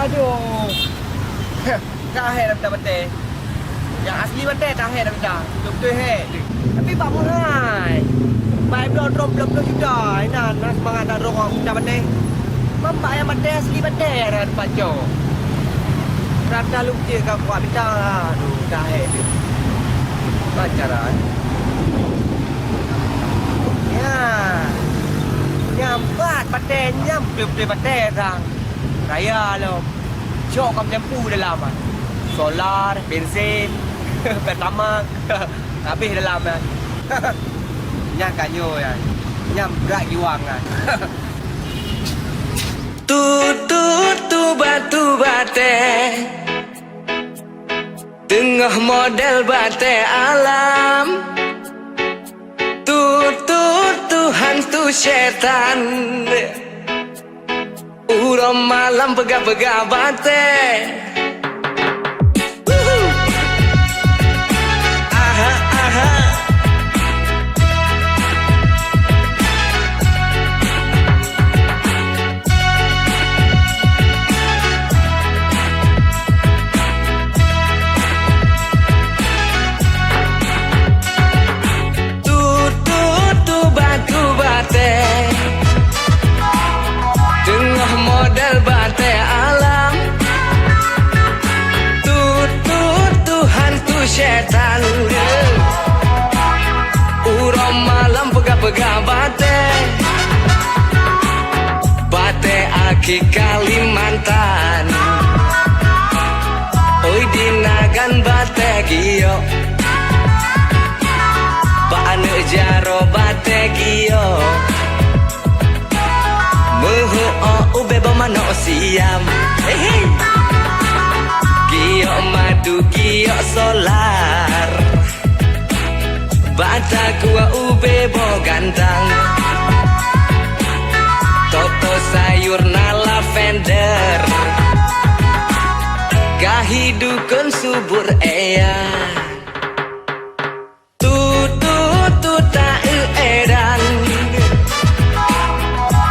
Aduh. Tak air dah betul. Yang asli betul tak air dah. Betul he. Tapi pak mahal. Baik belum juta. Ini nak semangat dah rong dah betul. Mampak yang betul asli betul dah pacu. Rata lupa kau buat bintang. Aduh, dah air tu. Macam mana? Ya. Nyambat betul nyam betul sang. Raya lo. Cok kau lampu dalam ah. Solar, bensin, pertamax. Habis dalam ah. Nyam kanyo ya. Nyam gerak giwang ah. Tu batu bate tengah model bate alam. Tu hantu setan uram malam pegah-pegah bate. Aha aha. Tu batu bate tengah model bate alam. Tu hantu setan uram malam pegah-pegah bate. Bate aki Kalimantan. Oi dinagan bate giyo. Paane jaro bate giyo. Muhu o ube bomano siam. Hey. Giyo madu giyo solar. Bata kuah ube bo gantang. Toto sayur na lavender. Kahidukun subur ea. Tu tak edan.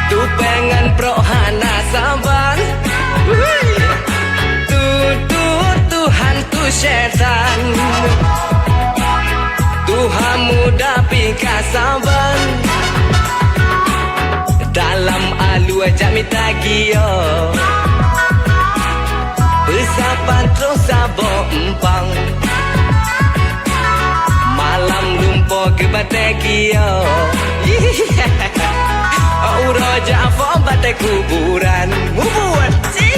Tu pengen prohana saban. Tu hantu setan. Tuhan muda pika saban. Dalam alu jami tagiyo. Besapan terus sabo empang. Malam lumpo ke batekiyo. Uro jafo bate kuburan. Mubuat sih.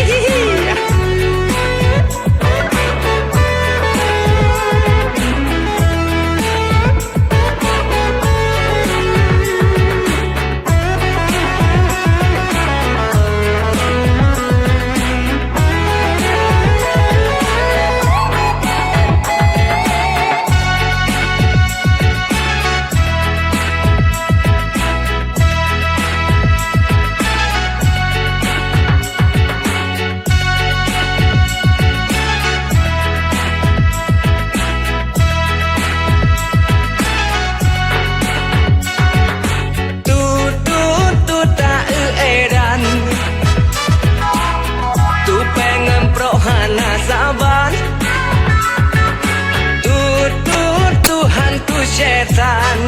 Setan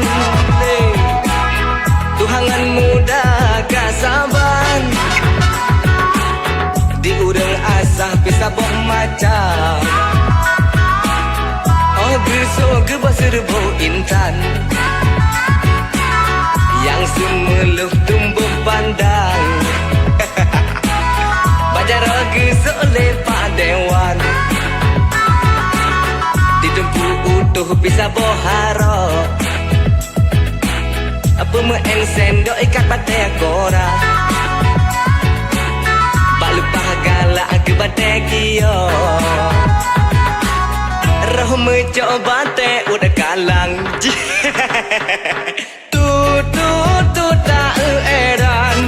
Tuhangan muda kasaban. Di udang asah bisa boh macam. Oh geso gebah serbo intan. Yang semeluh tumbuh pandang. Bajar geso lepak dewan. Ditempu utuh bisa boharo. Apa meen sendok ikat bate kora. Bak lupa galak ke bate kiyo. Roh mecok bate udah kalang. Tu tak edan.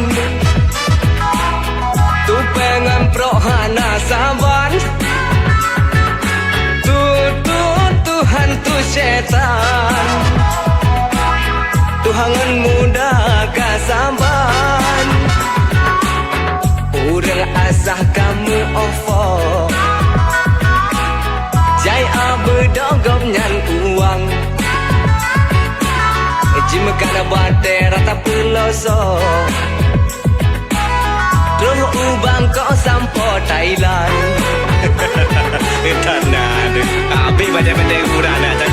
Tu pengen prohana saban. Hantu setan Tuhangan muda kasaban. Urang asah kamu of Mekana bate rata peloso Terus ubang kau sampo Thailand Tanah Habis baca-baca urang dah